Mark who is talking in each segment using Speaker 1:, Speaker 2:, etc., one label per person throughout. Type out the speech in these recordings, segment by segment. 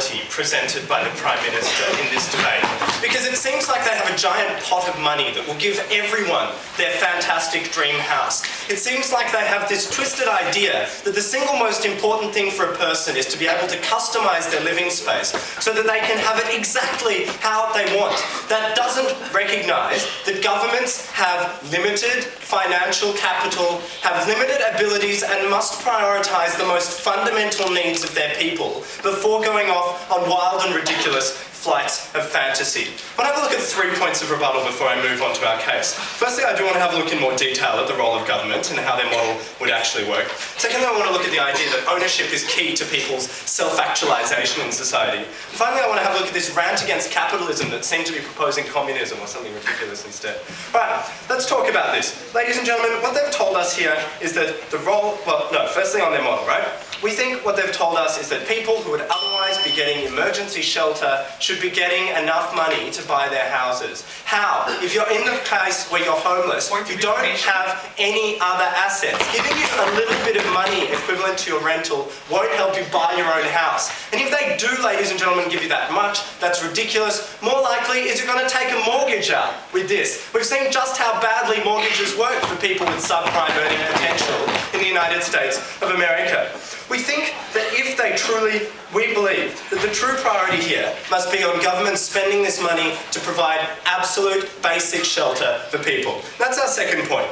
Speaker 1: reality presented by the Prime Minister in this debate. Because it seems like they have a giant pot of money that will give everyone their fantastic dream house. It seems like they have this twisted idea that the single most important thing for a person is to be able to customize their living space so that they can have it exactly how they want. That doesn't recognize that governments have limited financial capital, have limited abilities, and must prioritize the most fundamental needs of their people before going off on wild and ridiculous flights of fantasy. I want to have a look at 3 points of rebuttal before I move on to our case. Firstly, I do want to have a look in more detail at the role of government and how their model would actually work. Secondly, I want to look at the idea that ownership is key to people's self-actualization in society. And finally, I want to have a look at this rant against capitalism that seemed to be proposing communism or something ridiculous instead. Right, let's talk about this. Ladies and gentlemen, what they've told us here is that the role, well, no, firstly on their model, right? We think what they've told us is that people who would otherwise be getting emergency shelter should be getting enough money to buy their houses. How? If you're in the case where you're homeless, you don't have any other assets. Giving you a little bit of money equivalent to your rental won't help you buy your own house. And if they do, ladies and gentlemen, give you that much, that's ridiculous. More likely is you're going to take a mortgage out with this. We've seen just how badly mortgages work for people with subprime earning potential in the United States of America. We think that if they truly, we believe that the true priority here must be on government spending this money to provide absolute basic shelter for people. That's our second point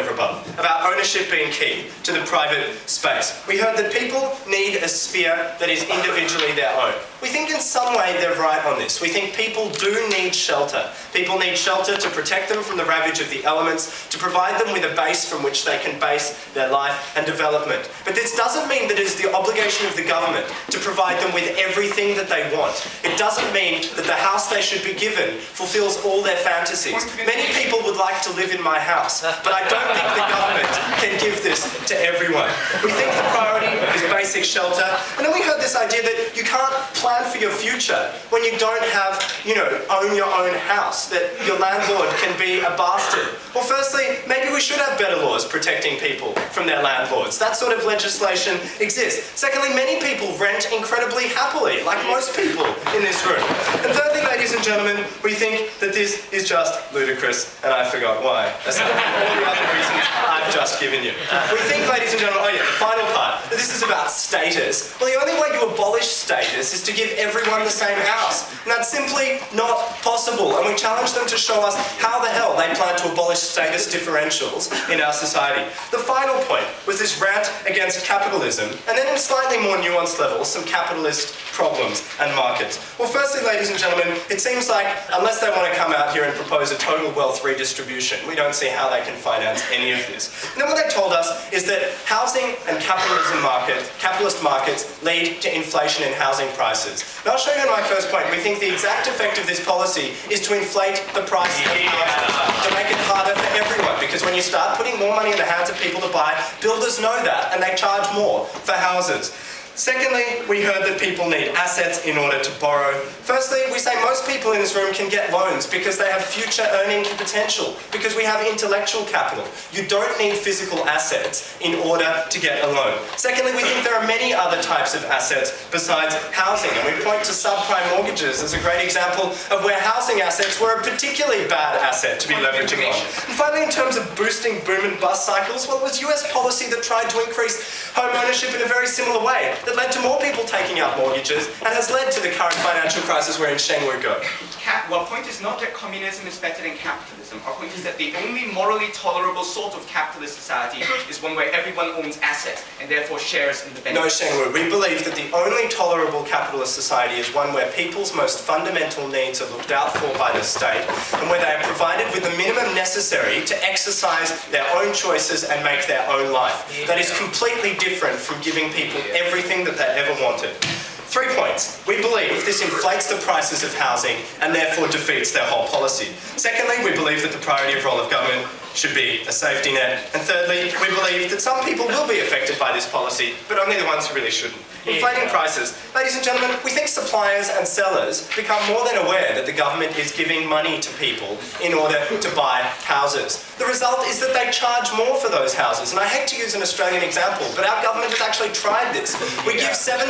Speaker 1: of rebuttal, about ownership being key to the private space. We heard that people need a sphere that is individually their own. We think in some way they're right on this. We think people do need shelter. People need shelter to protect them from the ravage of the elements, to provide them with a base from which they can base their life and development. But this doesn't mean that it is the obligation of the government to provide them with everything that they want. It doesn't mean that the house they should be given fulfills all their fantasies. Many people would like to live in my house, but I don't think the government can give this to everyone. We think the priority is basic shelter, and then we heard this idea that you can't plan for your future when you don't have, own your own house, that your landlord can be a bastard. Well, firstly, maybe we should have better laws protecting people from their landlords. That sort of legislation exists. Secondly, many people rent incredibly happily, like most people in this room. And thirdly, ladies and gentlemen, we think that this is just ludicrous, and I forgot why. That's all the other reasons I've just given you. We think, ladies and gentlemen, final part, that this is about status. Well, the only way to abolish status is to give everyone the same house. And that's simply not possible. And we challenge them to show us how the hell they plan to abolish status differentials in our society. The final point was this rant against capitalism, and then in slightly more nuanced levels, some capitalist problems and markets. Well, firstly, ladies and gentlemen, it seems like unless they want to come out here and propose a total wealth redistribution, we don't see how they can finance any of this. And then what they told us is that housing and capitalist markets lead to inflation in housing prices. And I'll show you in my first point, we think the exact effect of this policy is to inflate the price of housing, to make it harder for everyone, because when you start putting more money in the hands of people to buy, builders know that, and they charge more for houses. Secondly, we heard that people need assets in order to borrow. Firstly, we say most people in this room can get loans because they have future earning potential, because we have intellectual capital. You don't need physical assets in order to get a loan. Secondly, we think there are many other types of assets besides housing, and we point to subprime mortgages as a great example of where housing assets were a particularly bad asset to be leveraging on. And finally, in terms of boosting boom and bust cycles, well, it was US policy that tried to increase home ownership in a very similar way, that led to more people taking out mortgages and has led to the current financial crisis we're in. Shengwu, go.
Speaker 2: Well, our point is not that communism is better than capitalism. Our point is that the only morally tolerable sort of capitalist society is one where everyone owns assets and therefore shares in the benefits.
Speaker 1: No, Shengwu, we believe that the only tolerable capitalist society is one where people's most fundamental needs are looked out for by the state, and where they are provided with the minimum necessary to exercise their own choices and make their own life. That is completely different from giving people everything that they ever wanted. 3 points. We believe this inflates the prices of housing and therefore defeats their whole policy. Secondly, we believe that the priority of role of government should be a safety net. And thirdly, we believe that some people will be affected by this policy, but only the ones who really shouldn't. Inflating prices. Ladies and gentlemen, we think suppliers and sellers become more than aware that the government is giving money to people in order to buy houses. The result is that they charge more for those houses. And I hate to use an Australian example, but our government has actually tried this. We give $7,000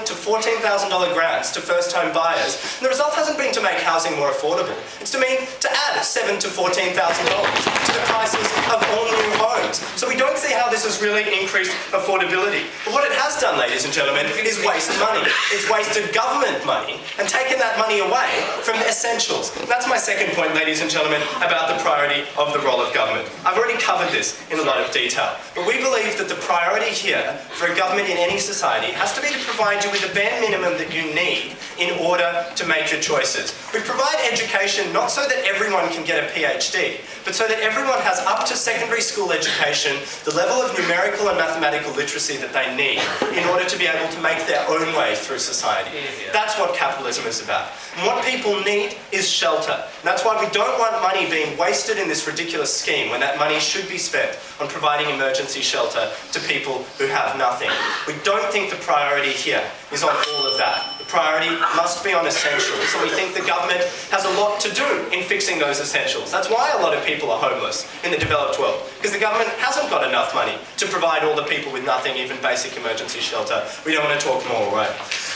Speaker 1: to $14,000 grants to first-home buyers, and the result hasn't been to make housing more affordable. It's to add $7,000 to $14,000 to the prices of all new homes. So we don't see how this has really increased affordability. But what it has done, ladies and gentlemen, is waste money. It's wasted government money and taken that money away from the essentials. And that's my second point, ladies and gentlemen, about the priority of the role of government. I've already covered this in a lot of detail, but we believe that the priority here for a government in any society has to be to provide you with the bare minimum that you need in order to make your choices. We provide education not so that everyone can get a PhD, but so that everyone has up to secondary school education, the level of numerical and mathematical literacy that they need in order to be able to make their own way through society. That's what capitalism is about. And what people need is shelter. And that's why we don't want money being wasted in this ridiculous scheme when that money should be spent on providing emergency shelter to people who have nothing. We don't think the priority here is on all of that. The priority must be on essentials. So we think the government has a lot to do in fixing those essentials. That's why a lot of people are homeless in the developed world, because the government hasn't got enough money to provide all the people with nothing, even basic emergency shelter. We don't want to talk more, right?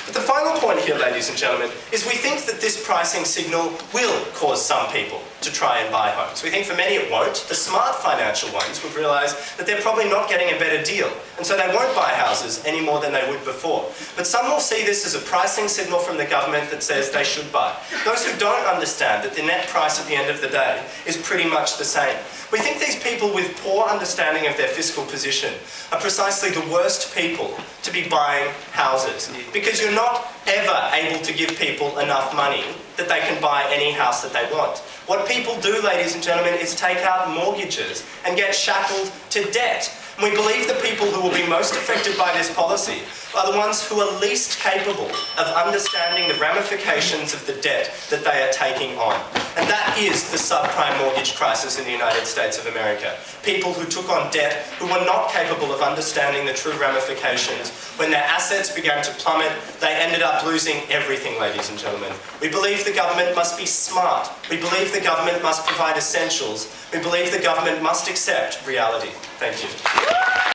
Speaker 1: But the final point here, ladies and gentlemen, is we think that this pricing signal will cause some people to try and buy homes. We think for many it won't. The smart financial ones would realise that they're probably not getting a better deal, and so they won't buy houses any more than they would before. But some will see this as a pricing signal from the government that says they should buy. Those who don't understand that the net price at the end of the day is pretty much the same. We think these people with poor understanding of their fiscal position are precisely the worst people to be buying houses, because you're not ever able to give people enough money that they can buy any house that they want. What people do, ladies and gentlemen, is take out mortgages and get shackled to debt. And we believe the people who will be most affected by this policy are the ones who are least capable of understanding the ramifications of the debt that they are taking on. And that is the subprime mortgage crisis in the United States of America. People who took on debt who were not capable of understanding the true ramifications. When their assets began to plummet, they ended up losing everything, ladies and gentlemen. We believe the government must be smart. We believe the government must provide essentials. We believe the government must accept reality. Thank you.